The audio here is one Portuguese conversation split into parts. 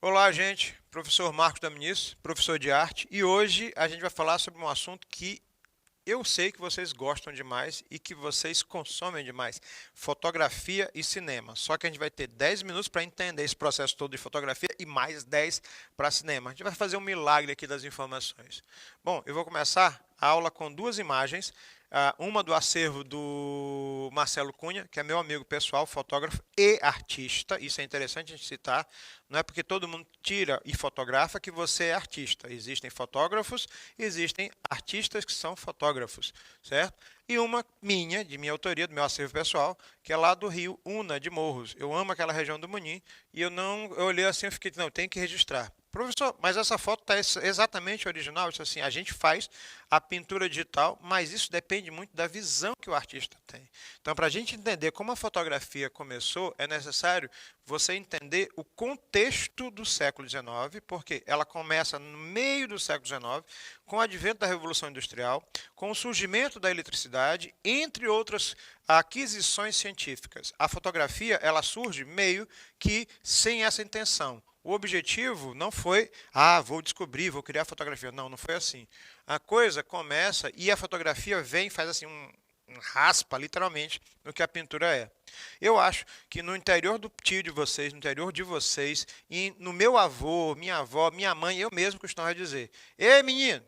Olá, gente. Professor Marcos Dominici, professor de arte, e hoje a gente vai falar sobre um assunto que eu sei que vocês gostam demais e que vocês consomem demais, fotografia e cinema. Só que a gente vai ter 10 minutos para entender esse processo todo de fotografia e mais 10 para cinema. A gente vai fazer um milagre aqui das informações. Bom, eu vou começar a aula com duas imagens. Uma do acervo do Marcelo Cunha, que é meu amigo pessoal, fotógrafo e artista. Isso é interessante a gente citar. Não é porque todo mundo tira e fotografa que você é artista. Existem fotógrafos, existem artistas que são fotógrafos, certo? E uma minha, de minha autoria, do meu acervo pessoal, que é lá do Rio Una, de Morros. Eu amo aquela região do Munim e eu olhei assim e fiquei, não, tem que registrar. Professor, mas essa foto está exatamente original? Isso assim, a gente faz a pintura digital, mas isso depende muito da visão que o artista tem. Então, para a gente entender como a fotografia começou, é necessário você entender o contexto do século XIX, porque ela começa no meio do século XIX, com o advento da Revolução Industrial, com o surgimento da eletricidade, entre outras aquisições científicas. A fotografia ela surge meio que sem essa intenção. O objetivo não foi, vou descobrir, vou criar fotografia. Não, não foi assim. A coisa começa e a fotografia vem, faz assim um raspa, literalmente, no que a pintura é. Eu acho que no interior do tio de vocês, no interior de vocês, e no meu avô, minha avó, minha mãe, eu mesmo costumava dizer: ei, menino,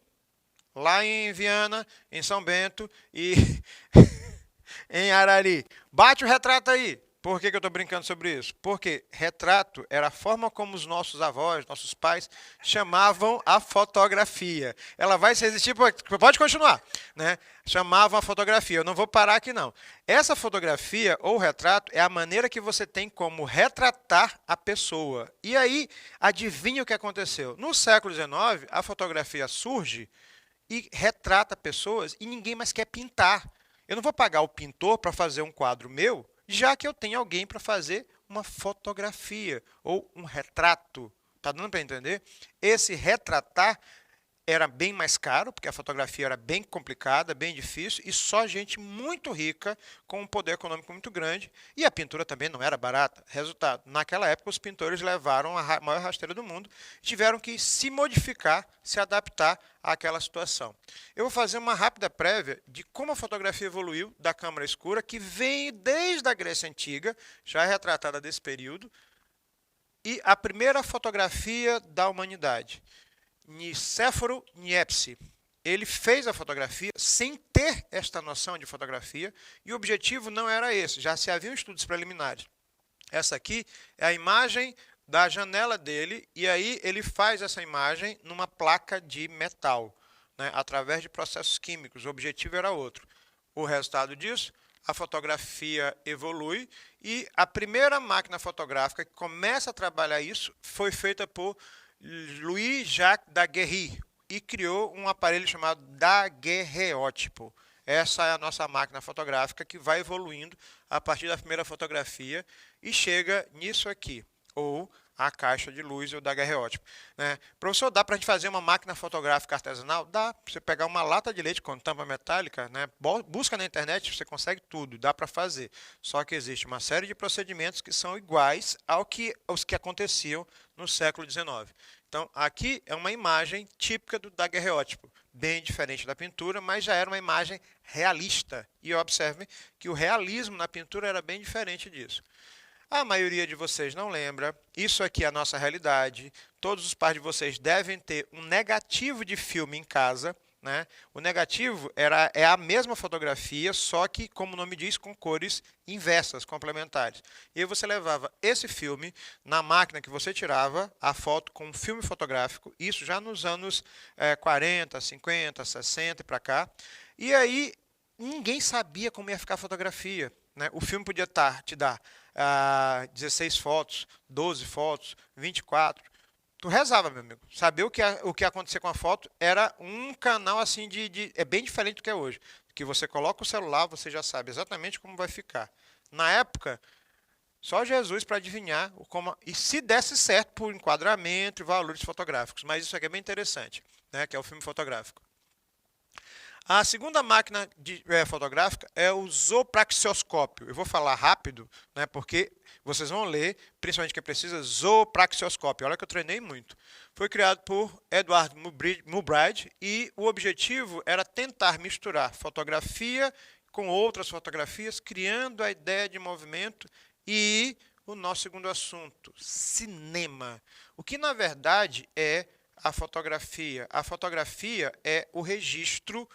lá em Viana, em São Bento e em Arari, bate o retrato aí. Por que eu estou brincando sobre isso? Porque retrato era a forma como os nossos avós, nossos pais, chamavam a fotografia. Ela vai se resistir, pode continuar, né? Chamavam a fotografia. Eu não vou parar aqui, não. Essa fotografia ou retrato é a maneira que você tem como retratar a pessoa. E aí, adivinha o que aconteceu? No século XIX, a fotografia surge e retrata pessoas e ninguém mais quer pintar. Eu não vou pagar o pintor para fazer um quadro meu, já que eu tenho alguém para fazer uma fotografia ou um retrato. Está dando para entender? Esse retratar era bem mais caro, porque a fotografia era bem complicada, bem difícil, e só gente muito rica, com um poder econômico muito grande, e a pintura também não era barata. Resultado, naquela época os pintores levaram a maior rasteira do mundo, tiveram que se modificar, se adaptar àquela situação. Eu vou fazer uma rápida prévia de como a fotografia evoluiu da câmara escura, que vem desde a Grécia Antiga, já é retratada desse período, e a primeira fotografia da humanidade. Nicéforo Niepce. Ele fez a fotografia sem ter esta noção de fotografia e o objetivo não era esse, já se haviam estudos preliminares. Essa aqui é a imagem da janela dele e aí ele faz essa imagem numa placa de metal, né, através de processos químicos. O objetivo era outro. O resultado disso, a fotografia evolui e a primeira máquina fotográfica que começa a trabalhar isso foi feita por Louis-Jacques Daguerre e criou um aparelho chamado daguerreótipo. Essa é a nossa máquina fotográfica que vai evoluindo a partir da primeira fotografia e chega nisso aqui, ou a caixa de luz ou daguerreótipo. Né? Professor, dá para a gente fazer uma máquina fotográfica artesanal? Dá. Você pegar uma lata de leite com tampa metálica, né? Busca na internet, você consegue tudo, dá para fazer. Só que existe uma série de procedimentos que são iguais aos que aconteciam no século XIX. Então, aqui é uma imagem típica do daguerreótipo, bem diferente da pintura, mas já era uma imagem realista. E observem que o realismo na pintura era bem diferente disso. A maioria de vocês não lembra, isso aqui é a nossa realidade, todos os pais de vocês devem ter um negativo de filme em casa, né? O negativo é a mesma fotografia, só que, como o nome diz, com cores inversas, complementares. E aí você levava esse filme na máquina que você tirava a foto com um filme fotográfico, isso já nos anos 40, 50, 60 e para cá, e aí ninguém sabia como ia ficar a fotografia. Né? O filme podia te dar 16 fotos, 12 fotos, 24. Tu rezava, meu amigo. Saber o que ia acontecer com a foto era um canal assim é bem diferente do que é hoje. Que você coloca o celular, você já sabe exatamente como vai ficar. Na época, só Jesus para adivinhar e se desse certo por enquadramento e valores fotográficos. Mas isso aqui é bem interessante. né, que é o filme fotográfico. A segunda máquina fotográfica é o zoopraxioscópio. Eu vou falar rápido, né, porque vocês vão ler, principalmente quem precisa, zoopraxioscópio. Olha que eu treinei muito. Foi criado por Edward Muybridge e o objetivo era tentar misturar fotografia com outras fotografias, criando a ideia de movimento e o nosso segundo assunto, cinema. O que, na verdade, é a fotografia? A fotografia é o registro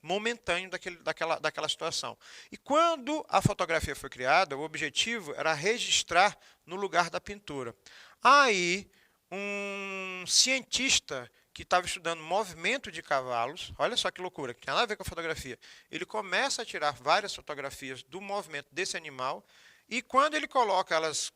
momentâneo daquela situação. E quando a fotografia foi criada, o objetivo era registrar no lugar da pintura. Aí, um cientista que estava estudando movimento de cavalos, olha só que loucura, que tem nada a ver com a fotografia, ele começa a tirar várias fotografias do movimento desse animal e quando ele coloca elas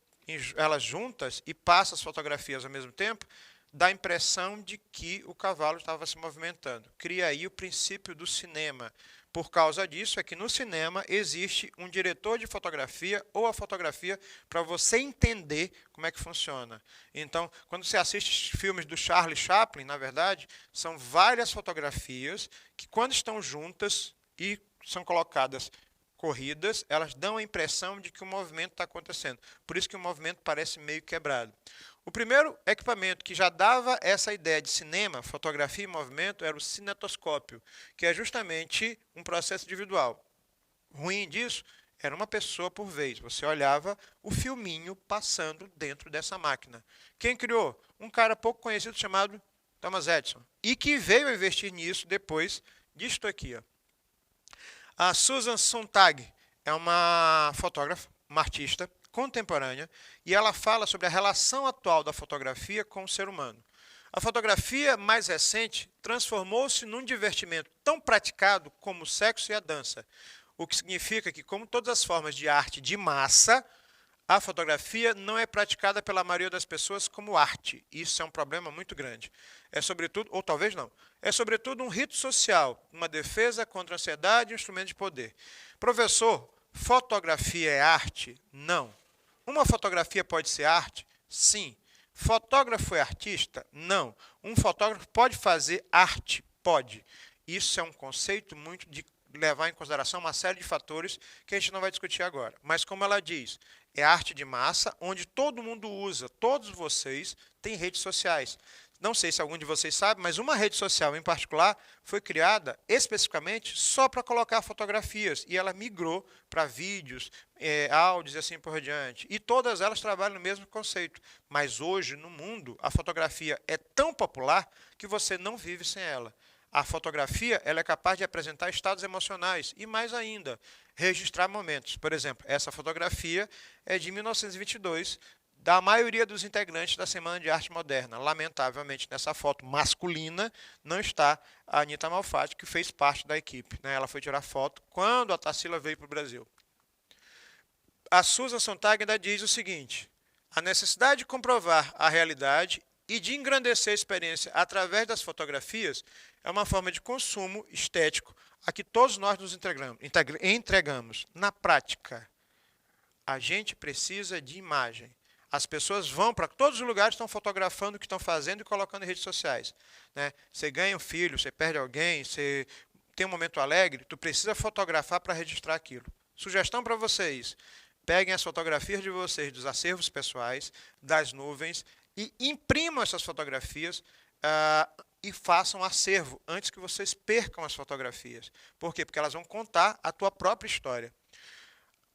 juntas e passa as fotografias ao mesmo tempo, dá a impressão de que o cavalo estava se movimentando. Cria aí o princípio do cinema. Por causa disso, é que no cinema existe um diretor de fotografia ou a fotografia para você entender como é que funciona. Então, quando você assiste filmes do Charlie Chaplin, na verdade, são várias fotografias que, quando estão juntas e são colocadas corridas, elas dão a impressão de que o movimento está acontecendo. Por isso que o movimento parece meio quebrado. O primeiro equipamento que já dava essa ideia de cinema, fotografia e movimento, era o cinetoscópio, que é justamente um processo individual. Ruim disso, era uma pessoa por vez. Você olhava o filminho passando dentro dessa máquina. Quem criou? Um cara pouco conhecido chamado Thomas Edison, e que veio a investir nisso depois disto aqui. Ó. A Susan Sontag é uma fotógrafa, uma artista, contemporânea, e ela fala sobre a relação atual da fotografia com o ser humano. A fotografia mais recente transformou-se num divertimento tão praticado como o sexo e a dança, o que significa que, como todas as formas de arte de massa, a fotografia não é praticada pela maioria das pessoas como arte. Isso é um problema muito grande. É sobretudo, ou talvez não, é sobretudo um rito social, uma defesa contra a ansiedade e um instrumento de poder. Professor, fotografia é arte? Não. Uma fotografia pode ser arte? Sim. Fotógrafo é artista? Não. Um fotógrafo pode fazer arte? Pode. Isso é um conceito muito de levar em consideração uma série de fatores que a gente não vai discutir agora. Mas como ela diz, é arte de massa, onde todo mundo usa, todos vocês têm redes sociais. Não sei se algum de vocês sabe, mas uma rede social em particular foi criada especificamente só para colocar fotografias. E ela migrou para vídeos, áudios e assim por diante. E todas elas trabalham no mesmo conceito. Mas hoje, no mundo, a fotografia é tão popular que você não vive sem ela. A fotografia ela é capaz de apresentar estados emocionais e, mais ainda, registrar momentos. Por exemplo, essa fotografia é de 1922, da maioria dos integrantes da Semana de Arte Moderna. Lamentavelmente, nessa foto masculina, não está a Anita Malfatti, que fez parte da equipe. Ela foi tirar foto quando a Tarsila veio para o Brasil. A Susan Sontag ainda diz o seguinte: a necessidade de comprovar a realidade e de engrandecer a experiência através das fotografias é uma forma de consumo estético a que todos nós nos entregamos. Na prática, a gente precisa de imagem. As pessoas vão para todos os lugares, estão fotografando o que estão fazendo e colocando em redes sociais. Você ganha um filho, você perde alguém, você tem um momento alegre, tu precisa fotografar para registrar aquilo. Sugestão para vocês: peguem as fotografias de vocês dos acervos pessoais, das nuvens, e imprimam essas fotografias e façam acervo antes que vocês percam as fotografias. Por quê? Porque elas vão contar a tua própria história.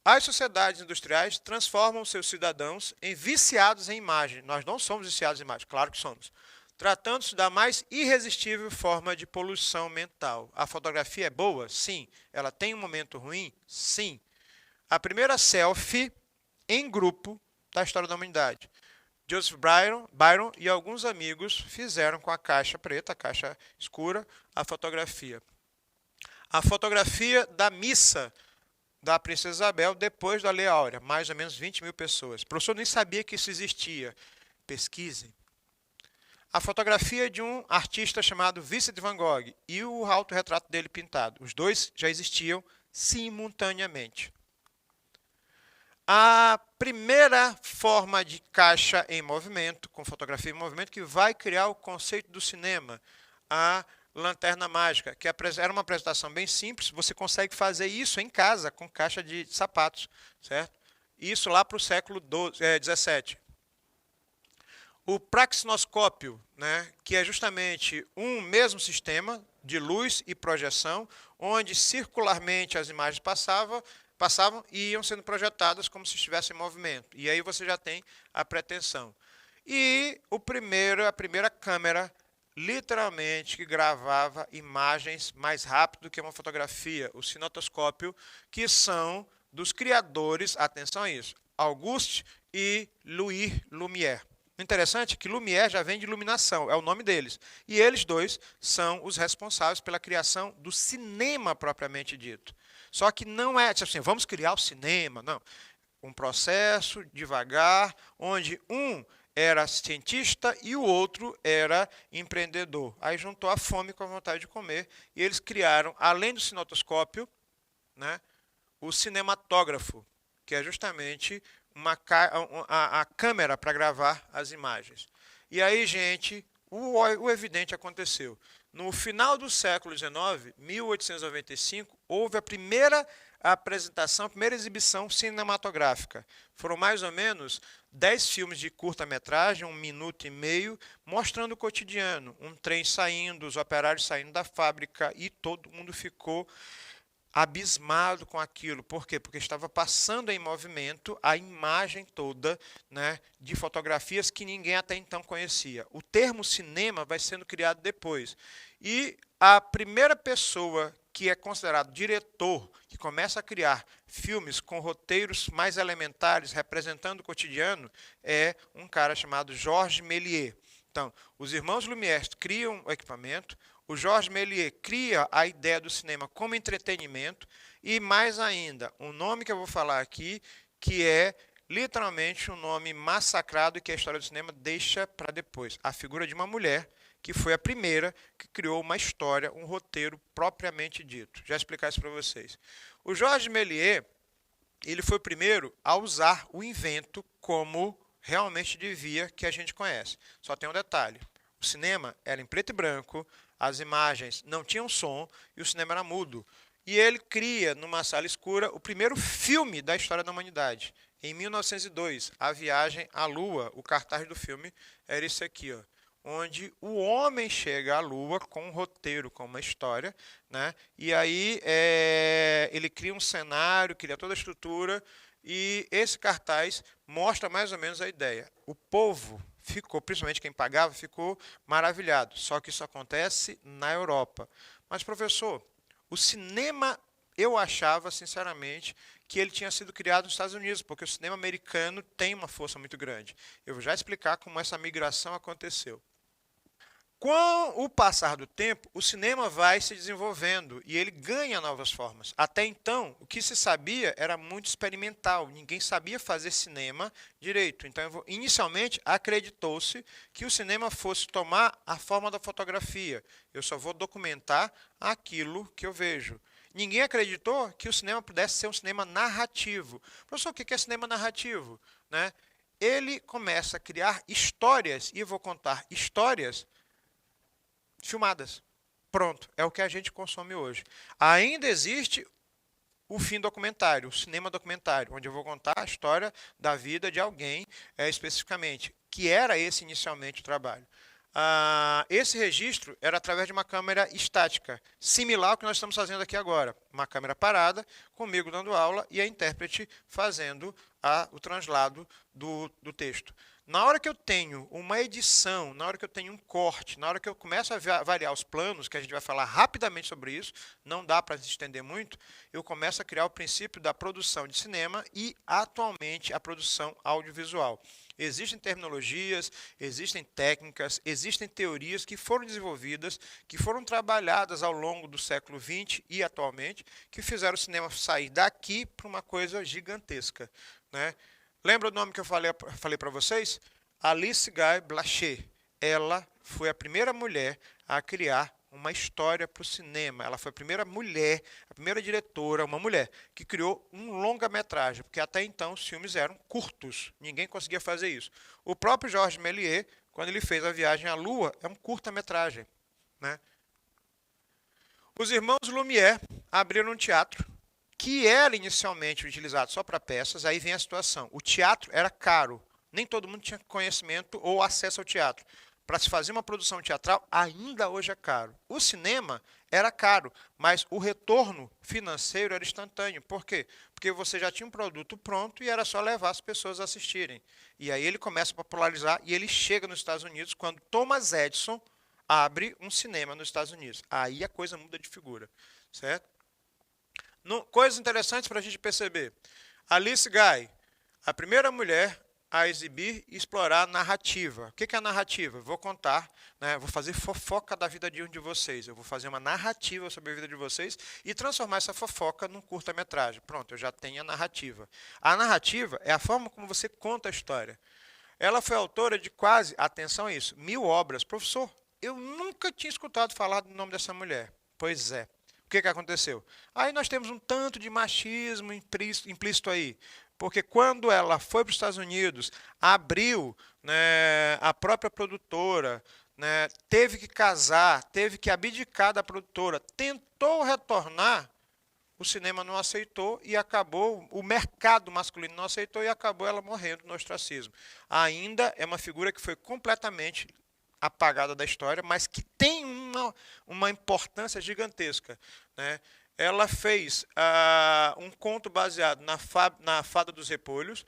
As sociedades industriais transformam seus cidadãos em viciados em imagem. Nós não somos viciados em imagem, claro que somos. Tratando-se da mais irresistível forma de poluição mental. A fotografia é boa? Sim. Ela tem um momento ruim? Sim. A primeira selfie em grupo da história da humanidade. Joseph Byron e alguns amigos fizeram com a caixa preta, a caixa escura, a fotografia. A fotografia da missa da Princesa Isabel depois da Lei Áurea, mais ou menos 20 mil pessoas. O professor nem sabia que isso existia. Pesquisem. A fotografia de um artista chamado Vincent van Gogh e o autorretrato dele pintado. Os dois já existiam simultaneamente. A primeira forma de caixa em movimento, com fotografia em movimento, que vai criar o conceito do cinema, a Lanterna Mágica, que era uma apresentação bem simples, você consegue fazer isso em casa, com caixa de sapatos, certo? Isso lá para o século XVII. O praxinoscópio, né, que é justamente um mesmo sistema de luz e projeção, onde circularmente as imagens passavam e iam sendo projetadas como se estivessem em movimento. E aí você já tem a pretensão. E a primeira câmera, literalmente, que gravava imagens mais rápido que uma fotografia, o cinetoscópio, que são dos criadores, atenção a isso, Auguste e Louis Lumière. O interessante é que Lumière já vem de iluminação, é o nome deles. E eles dois são os responsáveis pela criação do cinema propriamente dito. Só que não é tipo assim, vamos criar o cinema, não. Um processo devagar, onde um era cientista e o outro era empreendedor. Aí juntou a fome com a vontade de comer e eles criaram, além do cinetoscópio, né, o cinematógrafo, que é justamente a câmera para gravar as imagens. E aí, gente, o evidente aconteceu. No final do século XIX, 1895, houve a primeira apresentação, a primeira exibição cinematográfica. Foram mais ou menos 10 filmes de curta-metragem, 1 minuto e meio, mostrando o cotidiano. Um trem saindo, os operários saindo da fábrica e todo mundo ficou abismado com aquilo. Por quê? Porque estava passando em movimento a imagem toda, né, de fotografias que ninguém até então conhecia. O termo cinema vai sendo criado depois. E a primeira pessoa que é considerado diretor, que começa a criar filmes com roteiros mais elementares, representando o cotidiano, é um cara chamado Georges Méliès. Então, os irmãos Lumière criam o equipamento, o Georges Méliès cria a ideia do cinema como entretenimento e, mais ainda, um nome que eu vou falar aqui, que é literalmente um nome massacrado e que a história do cinema deixa para depois. A figura de uma mulher que foi a primeira que criou uma história, um roteiro propriamente dito. Já explicar isso para vocês. O Georges Méliès, ele foi o primeiro a usar o invento como realmente devia, que a gente conhece. Só tem um detalhe. O cinema era em preto e branco, as imagens não tinham som e o cinema era mudo. E ele cria, numa sala escura, o primeiro filme da história da humanidade. Em 1902, A Viagem à Lua, o cartaz do filme era esse aqui, ó, onde o homem chega à Lua com um roteiro, com uma história, né? E aí ele cria um cenário, cria toda a estrutura, e esse cartaz mostra mais ou menos a ideia. O povo ficou, principalmente quem pagava, ficou maravilhado. Só que isso acontece na Europa. Mas, professor, o cinema, eu achava, sinceramente, que ele tinha sido criado nos Estados Unidos, porque o cinema americano tem uma força muito grande. Eu vou já explicar como essa migração aconteceu. Com o passar do tempo, o cinema vai se desenvolvendo e ele ganha novas formas. Até então, o que se sabia era muito experimental, ninguém sabia fazer cinema direito. Então, inicialmente, acreditou-se que o cinema fosse tomar a forma da fotografia. Eu só vou documentar aquilo que eu vejo. Ninguém acreditou que o cinema pudesse ser um cinema narrativo. Professor, o que é cinema narrativo? Né? Ele começa a criar histórias, e eu vou contar histórias filmadas. Pronto, é o que a gente consome hoje. Ainda existe o fim documentário, o cinema documentário, onde eu vou contar a história da vida de alguém especificamente, que era esse inicialmente o trabalho. Esse registro era através de uma câmera estática, similar ao que nós estamos fazendo aqui agora. Uma câmera parada, comigo dando aula e a intérprete fazendo o translado do texto. Na hora que eu tenho uma edição, na hora que eu tenho um corte, na hora que eu começo a variar os planos, que a gente vai falar rapidamente sobre isso, não dá para se estender muito, eu começo a criar o princípio da produção de cinema e, atualmente, a produção audiovisual. Existem terminologias, existem técnicas, existem teorias que foram desenvolvidas, que foram trabalhadas ao longo do século XX e atualmente, que fizeram o cinema sair daqui para uma coisa gigantesca, né? Lembra o nome que eu falei para vocês? Alice Guy Blaché. Ela foi a primeira mulher a criar uma história para o cinema. Ela foi a primeira mulher, a primeira diretora, uma mulher, que criou um longa-metragem, porque até então os filmes eram curtos, ninguém conseguia fazer isso. O próprio Georges Méliès, quando ele fez A Viagem à Lua, é um curta-metragem. né? Os irmãos Lumière abriram um teatro que era inicialmente utilizado só para peças. Aí vem a situação. O teatro era caro. Nem todo mundo tinha conhecimento ou acesso ao teatro. Para se fazer uma produção teatral, ainda hoje é caro. O cinema era caro, mas o retorno financeiro era instantâneo. Por quê? Porque você já tinha um produto pronto e era só levar as pessoas a assistirem. E aí ele começa a popularizar e ele chega nos Estados Unidos quando Thomas Edison abre um cinema nos Estados Unidos. Aí a coisa muda de figura, certo? Coisas interessantes para a gente perceber. Alice Guy, a primeira mulher a exibir e explorar a narrativa. O que é a narrativa? Vou contar, né, vou fazer fofoca da vida de um de vocês. Eu vou fazer uma narrativa sobre a vida de vocês e transformar essa fofoca num curta-metragem. Pronto, eu já tenho a narrativa. A narrativa é a forma como você conta a história. Ela foi autora de quase, atenção a isso, 1000 obras. Professor, eu nunca tinha escutado falar do nome dessa mulher. Pois é. O que aconteceu? Aí nós temos um tanto de machismo implícito aí. Porque quando ela foi para os Estados Unidos, abriu, né, a própria produtora, né, teve que casar, teve que abdicar da produtora, tentou retornar, o cinema não aceitou e acabou, o mercado masculino não aceitou e acabou ela morrendo no ostracismo. Ainda é uma figura que foi completamente apagada da história, mas que tem uma importância gigantesca, né? Ela fez um conto baseado na Fada dos Repolhos,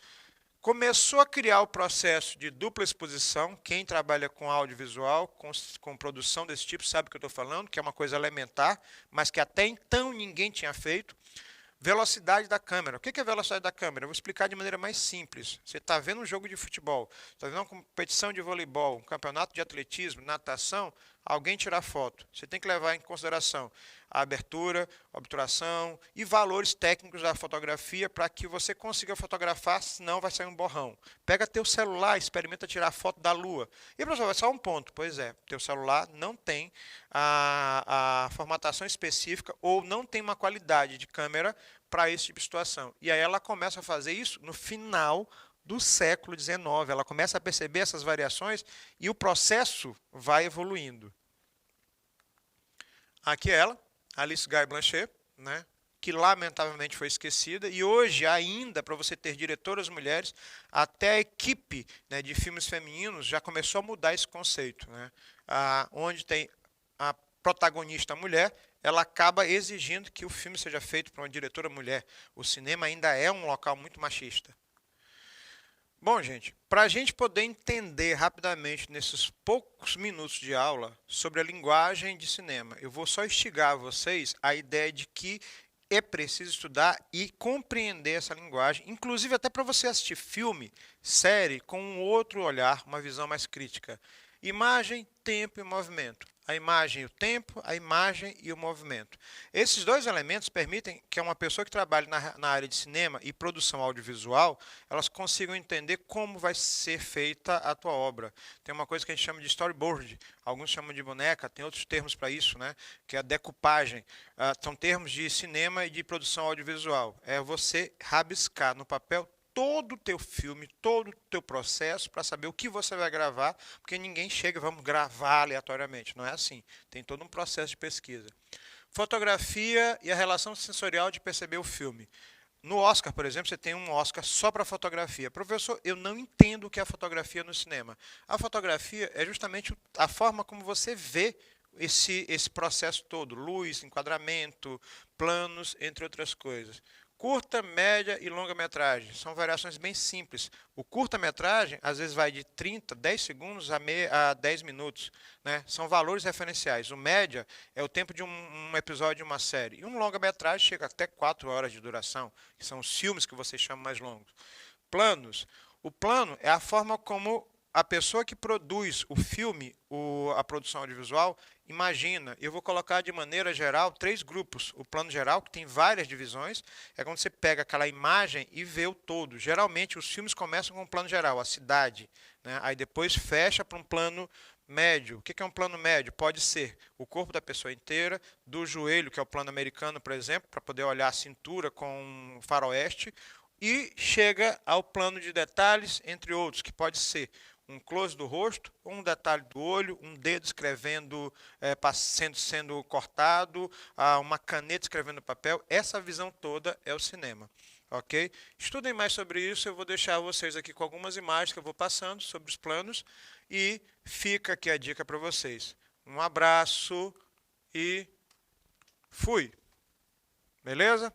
começou a criar o processo de dupla exposição. Quem trabalha com audiovisual, com produção desse tipo, sabe o que eu estou falando, que é uma coisa elementar, mas que até então ninguém tinha feito. Velocidade da câmera. O que é a velocidade da câmera? Eu vou explicar de maneira mais simples. Você está vendo um jogo de futebol, está vendo uma competição de voleibol, um campeonato de atletismo, natação, alguém tirar foto. Você tem que levar em consideração a abertura, a obturação e valores técnicos da fotografia para que você consiga fotografar, senão vai sair um borrão. Pega teu celular, experimenta tirar foto da lua. E, professor, vai só um ponto. Pois é, teu celular não tem a formatação específica ou não tem uma qualidade de câmera para esse tipo de situação. E aí ela começa a fazer isso no final do século XIX. Ela começa a perceber essas variações e o processo vai evoluindo. Aqui ela, Alice Guy Blanchet, né, que lamentavelmente foi esquecida, e hoje ainda, para você ter diretoras mulheres, até a equipe, né, de filmes femininos já começou a mudar esse conceito, né, onde tem a protagonista mulher, ela acaba exigindo que o filme seja feito por uma diretora mulher. O cinema ainda é um local muito machista. Bom, gente, para a gente poder entender rapidamente nesses poucos minutos de aula sobre a linguagem de cinema, eu vou só instigar vocês a ideia de que é preciso estudar e compreender essa linguagem, inclusive até para você assistir filme, série, com um outro olhar, uma visão mais crítica. Imagem, tempo e movimento. A imagem e o tempo, a imagem e o movimento. Esses dois elementos permitem que uma pessoa que trabalhe na área de cinema e produção audiovisual, elas consigam entender como vai ser feita a tua obra. Tem uma coisa que a gente chama de storyboard, alguns chamam de boneca, tem outros termos para isso, né? Que é a decupagem. São termos de cinema e de produção audiovisual. É você rabiscar no papel todo o teu filme, todo o teu processo para saber o que você vai gravar, porque ninguém chega, vamos gravar aleatoriamente. Não é assim. Tem todo um processo de pesquisa. Fotografia e a relação sensorial de perceber o filme. No Oscar, por exemplo, você tem um Oscar só para fotografia. Professor, eu não entendo o que é a fotografia no cinema. A fotografia é justamente a forma como você vê esse processo todo. Luz, enquadramento, planos, entre outras coisas. Curta, média e longa-metragem. São variações bem simples. O curta-metragem, às vezes, vai de 30, 10 segundos a 10 minutos. Né? São valores referenciais. O média é o tempo de um episódio de uma série. E um longa-metragem chega até 4 horas de duração, que são os filmes que vocês chamam mais longos. Planos. O plano é a forma como a pessoa que produz o filme, a produção audiovisual, imagina. Eu vou colocar de maneira geral 3 grupos. O plano geral, que tem várias divisões, é quando você pega aquela imagem e vê o todo. Geralmente os filmes começam com um plano geral, a cidade, né? Aí depois fecha para um plano médio. O que é um plano médio? Pode ser o corpo da pessoa inteira, do joelho, que é o plano americano, por exemplo, para poder olhar a cintura com um faroeste, e chega ao plano de detalhes, entre outros, que pode ser um close do rosto, um detalhe do olho, um dedo escrevendo, sendo cortado, uma caneta escrevendo no papel. Essa visão toda é o cinema. Ok? Estudem mais sobre isso, eu vou deixar vocês aqui com algumas imagens que eu vou passando sobre os planos e fica aqui a dica para vocês. Um abraço e fui! Beleza?